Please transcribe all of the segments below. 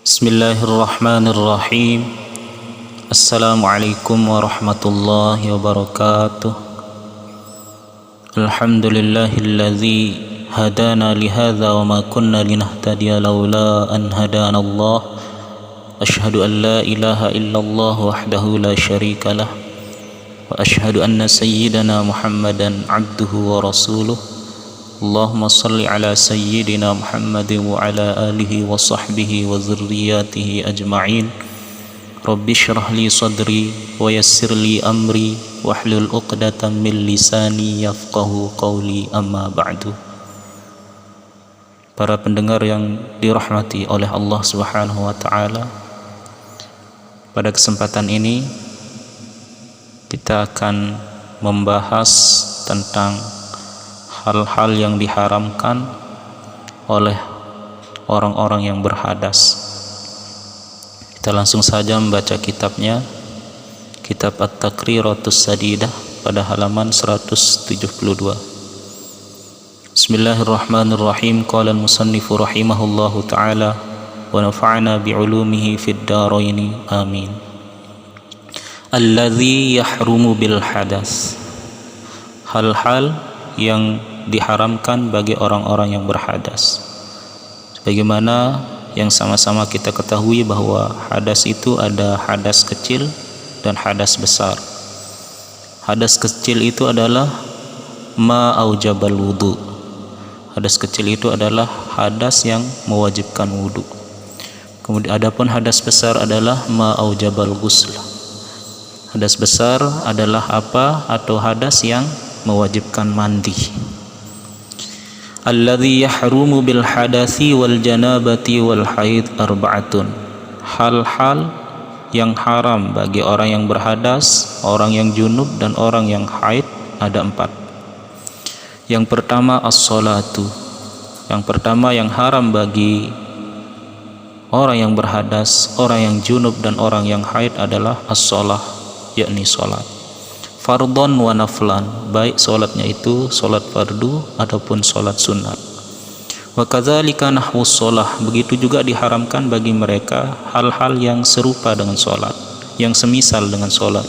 Bismillahirrahmanirrahim. Assalamualaikum warahmatullahi wabarakatuh. Alhamdulillahilladzi hadana lihadza wa ma kunna linahtadiya laula an hadana Allah. Asyhadu an la ilaha illallah wahdahu la syarika lah wa asyhadu anna sayyidana Muhammadan abduhu wa rasuluh. Allahumma salli ala sayyidina Muhammadin wa ala alihi wa sahbihi wa dzurriyyatihi ajma'in. Rabbi shrah li sadri wa yassir li amri wahlul 'uqdatam min lisani yafqahu qawli, amma ba'du. Para pendengar yang dirahmati oleh Allah Subhanahu wa taala, pada kesempatan ini kita akan membahas tentang hal-hal yang diharamkan oleh orang-orang yang berhadas. Kita langsung saja membaca kitabnya, kitab At-Taqriratus Sadidah pada halaman 172. Bismillahirrahmanirrahim. Qala al-musannifu rahimahullahu ta'ala wa nafa'ana bi'ulumihi fid dharaini amin. Alladzi yahrumu bil hadas, hal-hal yang diharamkan bagi orang-orang yang berhadas. Sebagaimana yang sama-sama kita ketahui bahwa hadas itu ada hadas kecil dan hadas besar. Hadas kecil itu adalah ma aujabal wudu. Hadas kecil itu adalah hadas yang mewajibkan wudu. Kemudian adapun hadas besar adalah ma aujabal ghusl. Hadas besar adalah apa? Atau hadas yang mewajibkan mandi. Alladzi yahrumu bil hadasi wal janabati wal haid arba'atun. Hal-hal yang haram bagi orang yang berhadas, orang yang junub dan orang yang haid ada 4. Yang pertama as-salatu. Yang pertama yang haram bagi orang yang berhadas, orang yang junub dan orang yang haid adalah as-shalah, yakni salat. Fardhon wa naflan, baik solatnya itu solat fardu ataupun solat sunat. Wa kadzalika nahwus shalah, begitu juga diharamkan bagi mereka hal-hal yang serupa dengan solat, yang semisal dengan solat.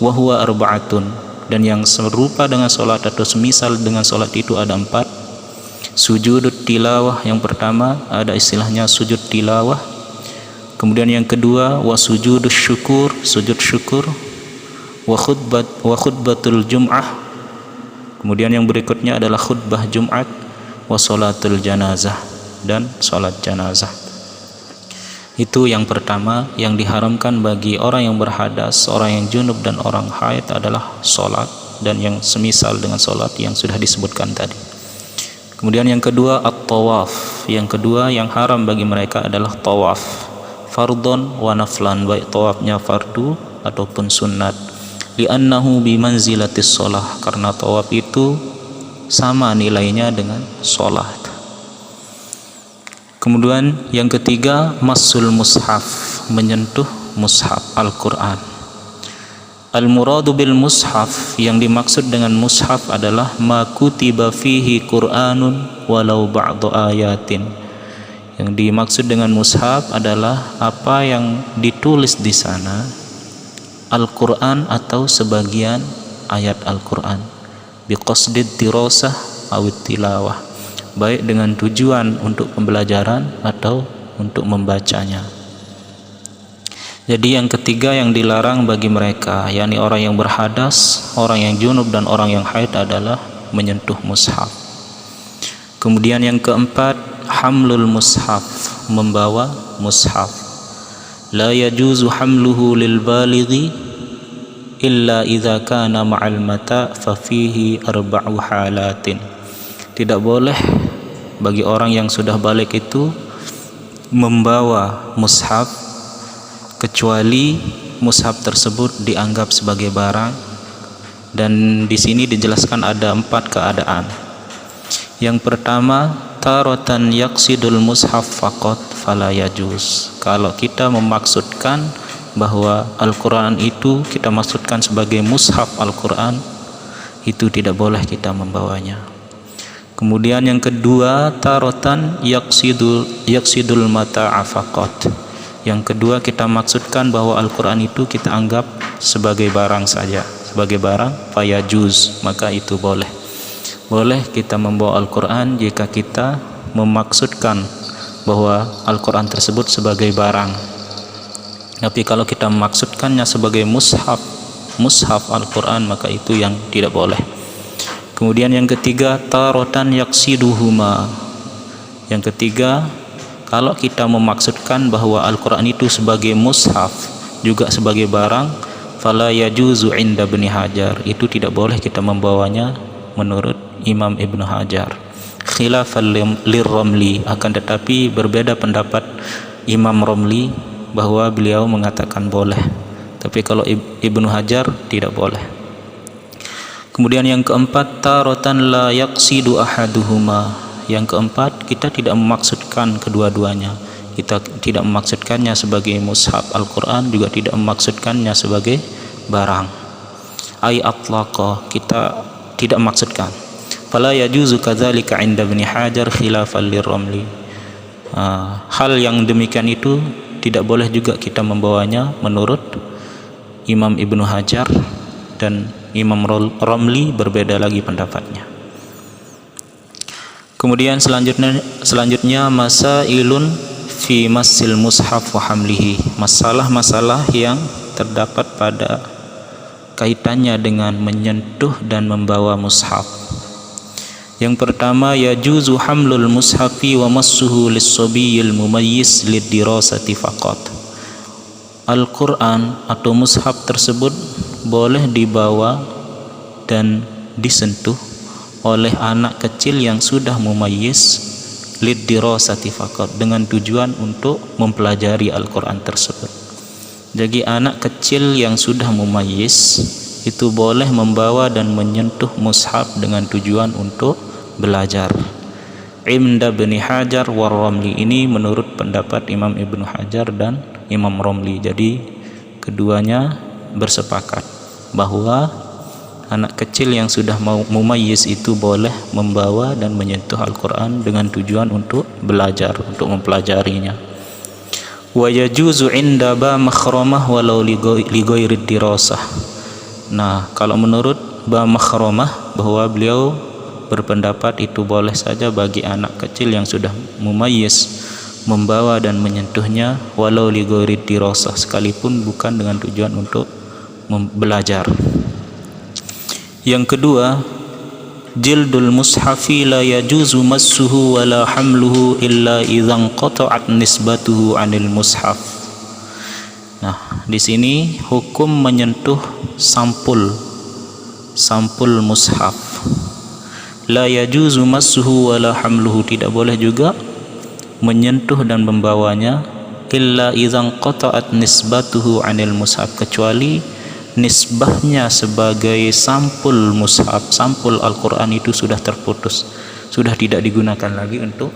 Wa huwa arba'atun, dan yang serupa dengan solat atau semisal dengan solat itu ada 4. Sujudut tilawah, yang pertama ada istilahnya sujud tilawah. Kemudian yang kedua wa sujudus syukur, sujud syukur. Wa khutbatul jum'ah, kemudian yang berikutnya adalah khutbah Jumat. Wa sholatul janazah, dan sholat janazah. Itu yang pertama yang diharamkan bagi orang yang berhadas, orang yang junub dan orang haid adalah sholat dan yang semisal dengan sholat yang sudah disebutkan tadi. Kemudian yang kedua at-tawaf, yang kedua yang haram bagi mereka adalah tawaf, fardhon wa naflan, baik tawafnya fardu ataupun sunnat. Li'annahu bimanzilatis sholah, karena tawaf itu sama nilainya dengan sholat. Kemudian yang ketiga masul mushaf, menyentuh mushaf Al-Quran. Al-muradu bil mushaf, yang dimaksud dengan mushaf adalah ma kutiba fihi Qur'anun walau ba'du ayatin. Yang dimaksud dengan mushaf adalah apa yang ditulis di sana Al-Quran atau sebagian ayat Al-Quran, biqasdid dirasah awit tilawah, baik dengan tujuan untuk pembelajaran atau untuk membacanya. Jadi yang ketiga yang dilarang bagi mereka, yakni orang yang berhadas, orang yang junub dan orang yang haid adalah menyentuh mushaf. Kemudian yang keempat hamlul mushaf, membawa mushaf. La yajuzu hamluhu lil balighi illa idza kana ma'al mata fa fihi arba'u halatin. Tidak boleh bagi orang yang sudah balik itu membawa mushaf kecuali mushaf tersebut dianggap sebagai barang, dan di sini dijelaskan ada 4 keadaan. Yang pertama, taratan yaqsidul mushaf faqat fala yajuz. Kalau kita memaksudkan bahwa Al-Quran itu kita maksudkan sebagai mushaf Al-Quran, itu tidak boleh kita membawanya. Kemudian yang kedua, tarotan yaksidul mata'a faqat. Yang kedua, kita maksudkan bahwa Al-Quran itu kita anggap sebagai barang saja, sebagai barang, fayajuz, maka itu boleh kita membawa Al-Quran jika kita memaksudkan bahwa Al-Quran tersebut sebagai barang. Tapi kalau kita memaksudkannya sebagai mushaf Al-Quran, maka itu yang tidak boleh. Kemudian yang ketiga, tarotan yaksiduhuma. Yang ketiga, kalau kita memaksudkan bahwa Al-Quran itu sebagai mushaf, juga sebagai barang, fala yajuzu inda Ibnu Hajar, itu tidak boleh kita membawanya menurut Imam Ibnu Hajar. Khilafan lirramli, akan tetapi berbeda pendapat Imam Ramli bahwa beliau mengatakan boleh, tapi kalau Ibnu Hajar tidak boleh. Kemudian yang keempat, tarotan la yaqsidu ahaduhuma. Yang keempat, kita tidak memaksudkan kedua-duanya. Kita tidak memaksudkannya sebagai mushaf Al-Quran, juga tidak memaksudkannya sebagai barang. Ay atlaqa, kita tidak memaksudkan. Fala yajuzu kadzalika 'inda Ibnu Hajar khilafan lirramli. Hal yang demikian itu tidak boleh juga kita membawanya menurut Imam Ibnu Hajar, dan Imam Ramli berbeda lagi pendapatnya. Kemudian selanjutnya masailun fi masil mushaf wa hamlihi, masalah-masalah yang terdapat pada kaitannya dengan menyentuh dan membawa mushaf. Yang pertama, yajuzu hamlul mushafi wa massuhu lis-sabiyyil mumayyiz lid-dirasati faqat. Al-Quran atau mushaf tersebut boleh dibawa dan disentuh oleh anak kecil yang sudah mumayyiz lid-dirasati faqat, dengan tujuan untuk mempelajari Al-Quran tersebut. Jadi anak kecil yang sudah mumayyiz itu boleh membawa dan menyentuh mushaf dengan tujuan untuk belajar. Inda Ibnu Hajar war Ramli, ini menurut pendapat Imam Ibnu Hajar dan Imam Ramli. Jadi keduanya bersepakat bahwa anak kecil yang sudah mumayyiz itu boleh membawa dan menyentuh Al-Quran dengan tujuan untuk belajar, untuk mempelajarinya. Wa yajuzu inda ba makhramah walau li ghairi dirasah. Nah, kalau menurut ba makhramah, bahwa beliau berpendapat itu boleh saja bagi anak kecil yang sudah mumayyiz membawa dan menyentuhnya walau li ghairi dirasah, sekalipun bukan dengan tujuan untuk belajar. Yang kedua, jildul mushafi la yajuzu massuhu wala hamluhu illa idzan qata'at nisbatuhu 'anil mushaf. Nah, di sini hukum menyentuh sampul mushaf. La yajuzu massuhu wala hamluhu, tidak boleh juga menyentuh dan membawanya, illa idzan qata'at nisbatuhu 'anil mushaf, kecuali nisbahnya sebagai sampul mushaf, sampul Al-Quran itu sudah terputus, sudah tidak digunakan lagi untuk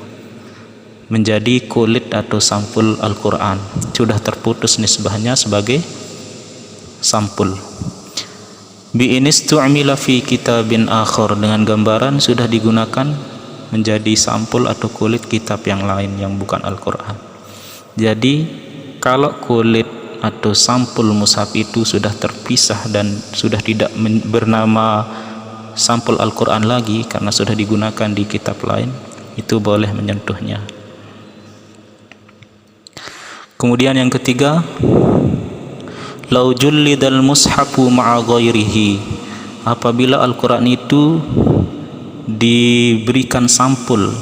menjadi kulit atau sampul Al-Quran, sudah terputus nisbahnya sebagai sampul. Bi inistu'mila fi kitabin akhar, dengan gambaran sudah digunakan menjadi sampul atau kulit kitab yang lain yang bukan Al-Quran. Jadi kalau kulit atau sampul mushaf itu sudah terpisah dan sudah tidak bernama sampul Al-Quran lagi karena sudah digunakan di kitab lain, itu boleh menyentuhnya. Kemudian yang ketiga, lau jullidal mushafu ma'a ghairihi, apabila Al-Quran itu diberikan sampul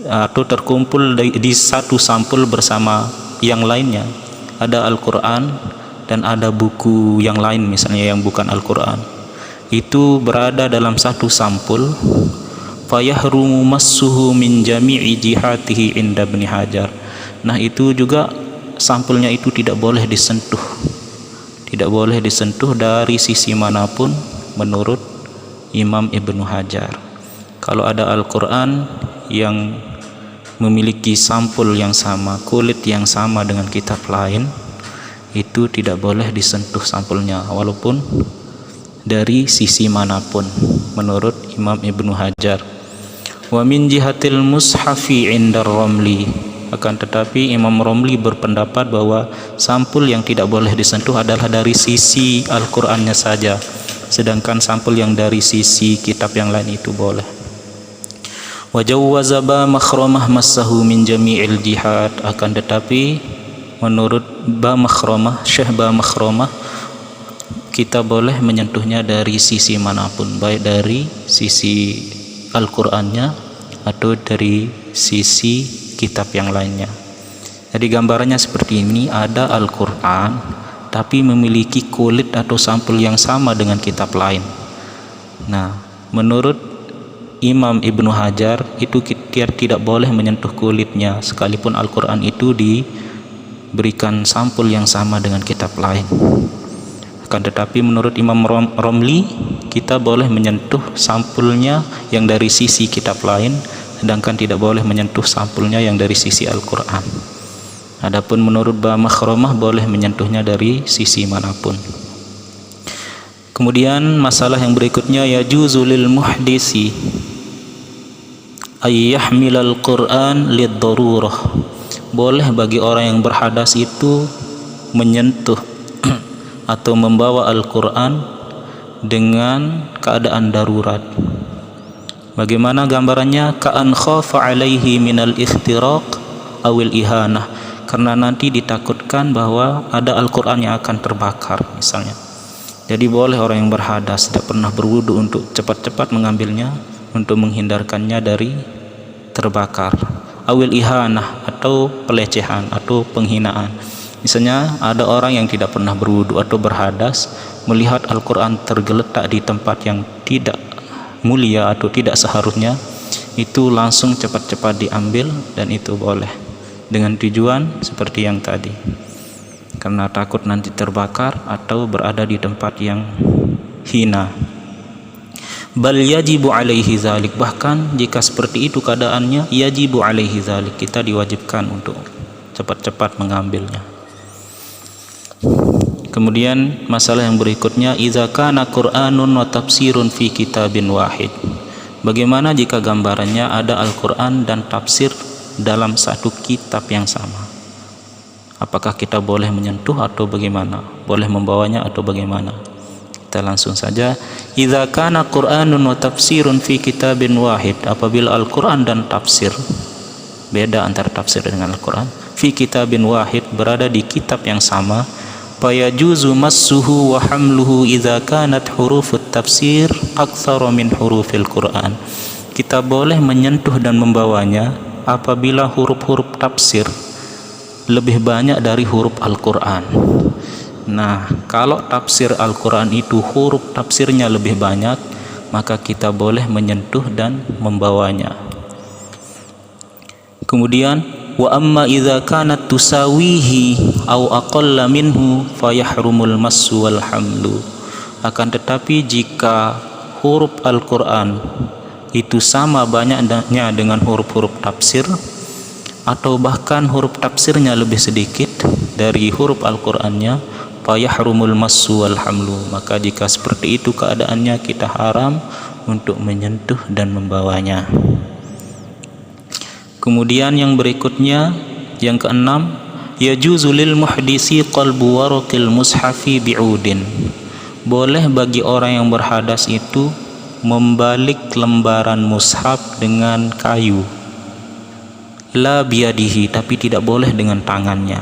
atau terkumpul di satu sampul bersama yang lainnya, ada Al-Quran dan ada buku yang lain misalnya yang bukan Al-Quran, itu berada dalam satu sampul, fayahrumu massuhu min jami'i jihatihi inda Ibnu Hajar. Nah, itu juga sampulnya itu tidak boleh disentuh, tidak boleh disentuh dari sisi manapun menurut Imam Ibnu Hajar. Kalau ada Al-Quran yang memiliki sampul yang sama, kulit yang sama dengan kitab lain, itu tidak boleh disentuh sampulnya walaupun dari sisi manapun menurut Imam Ibnu Hajar. Wa min jihatil mushafi indar Romli, akan tetapi Imam Romli berpendapat bahwa sampul yang tidak boleh disentuh adalah dari sisi Al-Qur'annya saja, sedangkan sampul yang dari sisi kitab yang lain itu boleh. Wa jawwaza ba makhramah massahu min jami'il jihad, akan tetapi menurut ba makhramah, Syekh ba makhramah, kita boleh menyentuhnya dari sisi manapun, baik dari sisi Al-Qur'annya atau dari sisi kitab yang lainnya. Jadi gambarannya seperti ini, ada Al-Qur'an tapi memiliki kulit atau sampul yang sama dengan kitab lain. Nah, menurut Imam Ibnu Hajar itu kita tidak boleh menyentuh kulitnya sekalipun Al-Qur'an itu diberikan sampul yang sama dengan kitab lain. Akan tetapi menurut Imam Romli, kita boleh menyentuh sampulnya yang dari sisi kitab lain, sedangkan tidak boleh menyentuh sampulnya yang dari sisi Al-Qur'an. Adapun menurut ba makhramah boleh menyentuhnya dari sisi manapun. Kemudian masalah yang berikutnya, yajuzu lil muhdisi ay yahmilal Qur'an lid-darurah. Boleh bagi orang yang berhadas itu menyentuh atau membawa Al-Qur'an dengan keadaan darurat. Bagaimana gambarannya? Ka'an khafa alaihi minal ikhtiraq awil ihanah, karena nanti ditakutkan bahwa ada Al-Qur'an yang akan terbakar misalnya. Jadi boleh orang yang berhadas, tidak pernah berwudu, untuk cepat-cepat mengambilnya untuk menghindarkannya dari terbakar. Awil ihanah, atau pelecehan atau penghinaan. Misalnya ada orang yang tidak pernah berwudu atau berhadas, melihat Al-Qur'an tergeletak di tempat yang tidak mulia atau tidak seharusnya, itu langsung cepat-cepat diambil, dan itu boleh dengan tujuan seperti yang tadi, karena takut nanti terbakar atau berada di tempat yang hina. Bal yajibu alaihi zalik, bahkan jika seperti itu keadaannya, yajibu alaihi zalik, kita diwajibkan untuk cepat-cepat mengambilnya. Kemudian masalah yang berikutnya, idza kana Qur'anun wa tafsirun fi kitabin wahid. Bagaimana jika gambarannya ada Al-Qur'an dan tafsir dalam satu kitab yang sama? Apakah kita boleh menyentuh atau bagaimana? Boleh membawanya atau bagaimana? Kita langsung saja. Idza kana Qur'anun wa tafsirun fi kitabin wahid, apabila Al-Qur'an dan tafsir, beda antara tafsir dengan Al-Qur'an, fi kitabin wahid, berada di kitab yang sama, fayajuzu massuhu wa hamluhu idza kanat hurufut tafsir aktsara min hurufil Qur'an. Kita boleh menyentuh dan membawanya apabila huruf-huruf tafsir lebih banyak dari huruf Al-Qur'an. Nah, kalau tafsir Al-Qur'an itu huruf tafsirnya lebih banyak, maka kita boleh menyentuh dan membawanya. Kemudian wa amma idza kanat tusawihi aw aqalla minhu fayahrumul massu wal hamlu. Akan tetapi jika huruf Al-Qur'an itu sama banyaknya dengan huruf-huruf tafsir, atau bahkan huruf tafsirnya lebih sedikit dari huruf Al-Qur'annya, fayahrumul massu wal hamlu, maka jika seperti itu keadaannya, kita haram untuk menyentuh dan membawanya. Kemudian yang berikutnya, yang keenam, yajuzu lil muhdisi qalbu waraqil mushafi bi'udin. Boleh bagi orang yang berhadas itu membalik lembaran mushaf dengan kayu. La biyadihi, tapi tidak boleh dengan tangannya.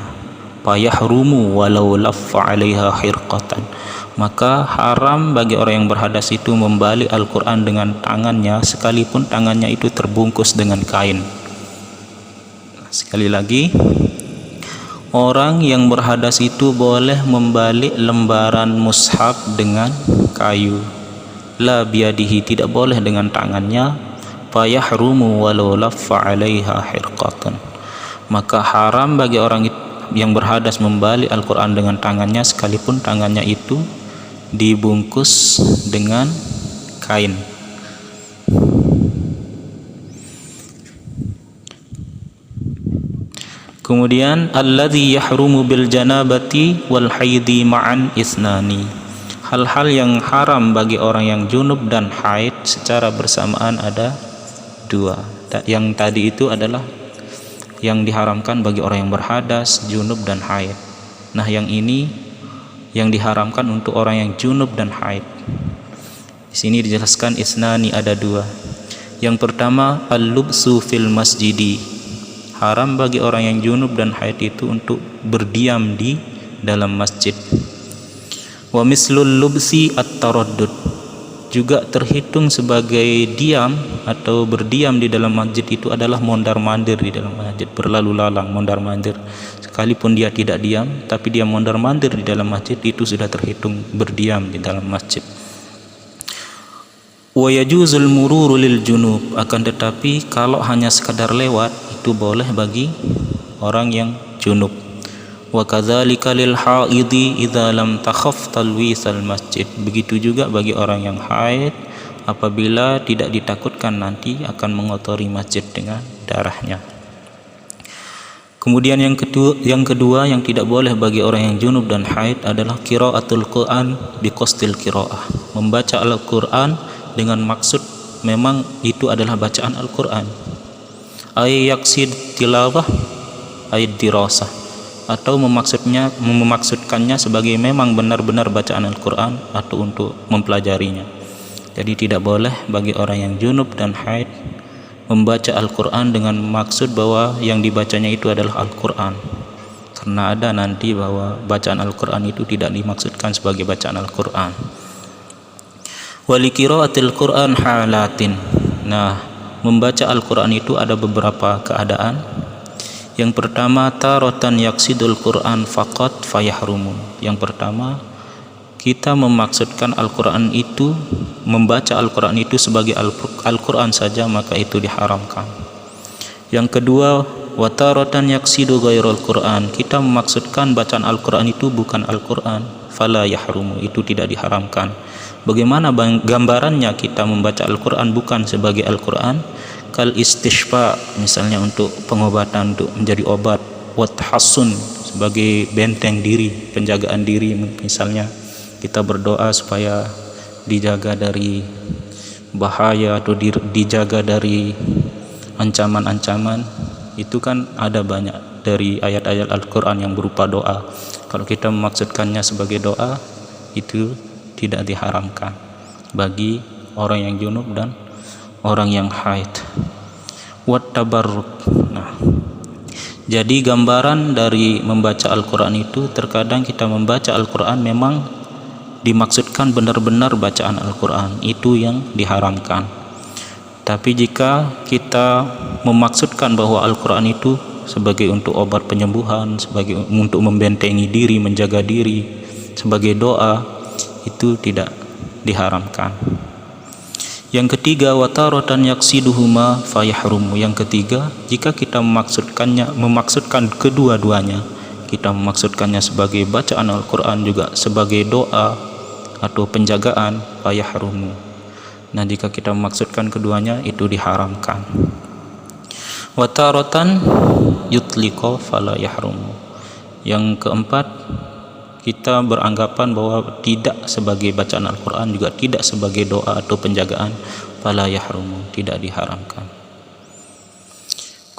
Fayahrumu walau laffa 'alaiha hirqatan. Maka haram bagi orang yang berhadas itu membalik Al-Qur'an dengan tangannya sekalipun tangannya itu terbungkus dengan kain. Sekali lagi, orang yang berhadas itu boleh membalik lembaran mushaf dengan kayu. La biyadihi, tidak boleh dengan tangannya. Fayahrumu walau laffa 'alaiha hirqatan. Maka haram bagi orang yang berhadas membalik Al-Qur'an dengan tangannya sekalipun tangannya itu dibungkus dengan kain. Kemudian alladzi yahrumu bil janabati wal haidi ma'an isnani. Hal-hal yang haram bagi orang yang junub dan haid secara bersamaan ada dua. Yang tadi itu adalah yang diharamkan bagi orang yang berhadas, junub dan haid. Nah, yang ini yang diharamkan untuk orang yang junub dan haid. Di sini dijelaskan isnani, ada dua. Yang pertama, al-lubsu fil masjidi. Haram bagi orang yang junub dan haid itu untuk berdiam di dalam masjid. Wa mislul lubsi at-taraddud. Juga terhitung sebagai diam atau berdiam di dalam masjid itu adalah mondar-mandir di dalam masjid, berlalu lalang, mondar-mandir. Sekalipun dia tidak diam, tapi dia mondar-mandir di dalam masjid, itu sudah terhitung berdiam di dalam masjid. Wa yajuzul mururu lil junub, akan tetapi kalau hanya sekadar lewat itu boleh bagi orang yang junub. Wa kadzalika lil haidi idza lam takhaf talwisal masjid. Begitu juga bagi orang yang haid apabila tidak ditakutkan nanti akan mengotori masjid dengan darahnya. Kemudian yang kedua yang tidak boleh bagi orang yang junub dan haid adalah qiraatul Quran biqasdil qiraah. Membaca Al-Qur'an dengan maksud memang itu adalah bacaan Al-Qur'an. Ay yaqsid tilawah ay dirasah, atau memaksudkannya sebagai memang benar-benar bacaan Al-Quran atau untuk mempelajarinya. Jadi tidak boleh bagi orang yang junub dan haid membaca Al-Quran dengan maksud bahwa yang dibacanya itu adalah Al-Quran, karena ada nanti bahwa bacaan Al-Quran itu tidak dimaksudkan sebagai bacaan Al-Quran. Wali qiraatil Quran halatin. Nah, membaca Al-Quran itu ada beberapa keadaan. Yang pertama, taratan yaqsidul Quran faqat fayahrumun. Yang pertama, kita memaksudkan Al-Quran itu, membaca Al-Quran itu sebagai Al-Quran saja, maka itu diharamkan. Yang kedua, wa taratan yaqsidu ghairul Quran. Kita memaksudkan bacaan Al-Quran itu bukan Al-Quran, fala yahrumu, itu tidak diharamkan. Bagaimana gambarannya kita membaca Al-Quran bukan sebagai Al-Quran? Kal istishfa, misalnya untuk pengobatan, untuk menjadi obat. Wa tahassun, sebagai benteng diri, penjagaan diri. Misalnya kita berdoa supaya dijaga dari bahaya atau dijaga dari ancaman-ancaman. Itu kan ada banyak dari ayat-ayat Al-Quran yang berupa doa. Kalau kita memaksudkannya sebagai doa, itu tidak diharamkan bagi orang yang junub dan orang yang haid. Wat tabarruk. Nah, jadi gambaran dari membaca Al-Quran itu, terkadang kita membaca Al-Quran memang dimaksudkan benar-benar bacaan Al-Quran, itu yang diharamkan. Tapi jika kita memaksudkan bahwa Al-Quran itu sebagai untuk obat penyembuhan, sebagai untuk membentengi diri, menjaga diri, sebagai doa, itu tidak diharamkan. Yang ketiga, wataratan yaksiduhuma fayahrumu. Yang ketiga, jika kita memaksudkan kedua-duanya, kita memaksudkannya sebagai bacaan Al-Quran juga sebagai doa atau penjagaan, fayahrumu. Nah, jika kita memaksudkan keduanya, itu diharamkan. Wataratan yutliqo fala yahrumu. Yang keempat, kita beranggapan bahwa tidak sebagai bacaan Al-Quran, juga tidak sebagai doa atau penjagaan, fala yahrumu, tidak diharamkan.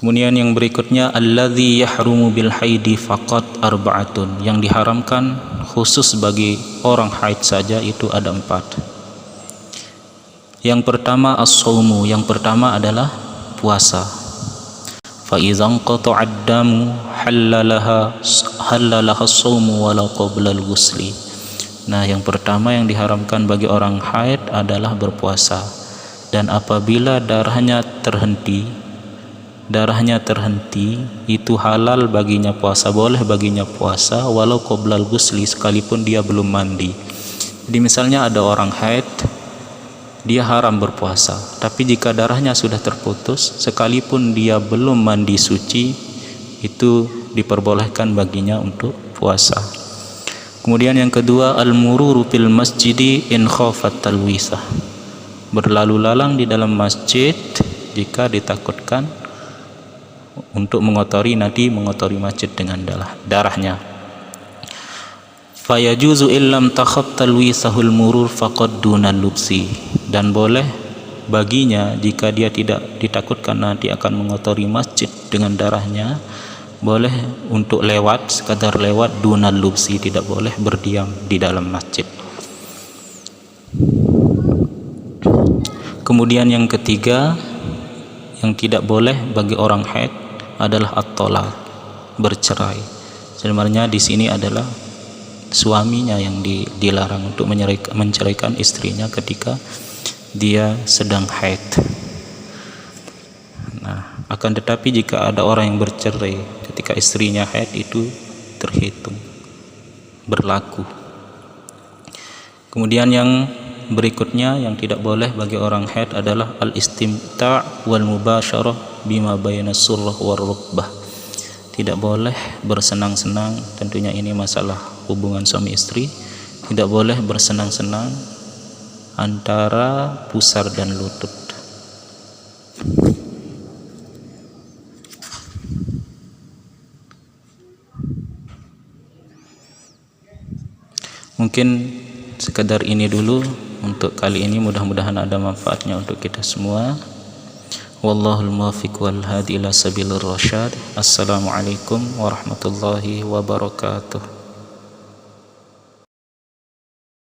Kemudian yang berikutnya, alladzi yahrumu bil haidi faqat arba'atun. Yang diharamkan khusus bagi orang haid saja itu ada 4. Yang pertama as-shaumu, yang pertama adalah puasa. Fa idzan qata'ad damu halalaha as-shaumu walau qabla al-ghusli. Nah, yang pertama yang diharamkan bagi orang haid adalah berpuasa. Dan apabila darahnya terhenti, itu halal baginya puasa, boleh baginya puasa walau qabla al-ghusli, sekalipun dia belum mandi. Jadi misalnya ada orang haid, dia haram berpuasa, tapi jika darahnya sudah terputus, sekalipun dia belum mandi suci, itu diperbolehkan baginya untuk puasa. Kemudian yang kedua, al-mururu fil masjidi in khafat talwisah. Berlalu lalang di dalam masjid jika ditakutkan untuk mengotori masjid dengan darahnya. Fayajuzu illam takhaf talwisahul murur faqad dunal lubsi. Dan boleh baginya jika dia tidak ditakutkan nanti akan mengotori masjid dengan darahnya, boleh untuk lewat, sekadar lewat, dunal lubsi, tidak boleh berdiam di dalam masjid. Kemudian yang ketiga yang tidak boleh bagi orang haid adalah at-talaq, bercerai. Sebenarnya di sini adalah suaminya yang dilarang untuk menceraikan istrinya ketika dia sedang haid. Nah, akan tetapi jika ada orang yang bercerai ketika istrinya haid, itu terhitung berlaku. Kemudian yang berikutnya yang tidak boleh bagi orang haid adalah al-istimta' wal mubasyarah bima bayna surrah war rukbah. Tidak boleh bersenang-senang, tentunya ini masalah hubungan suami istri. Tidak boleh bersenang-senang antara pusar dan lutut. Mungkin sekedar ini dulu untuk kali ini, mudah-mudahan ada manfaatnya untuk kita semua. Wallahul muwaffiq wal hadi ila sabilir rasyad. Assalamualaikum warahmatullahi wabarakatuh.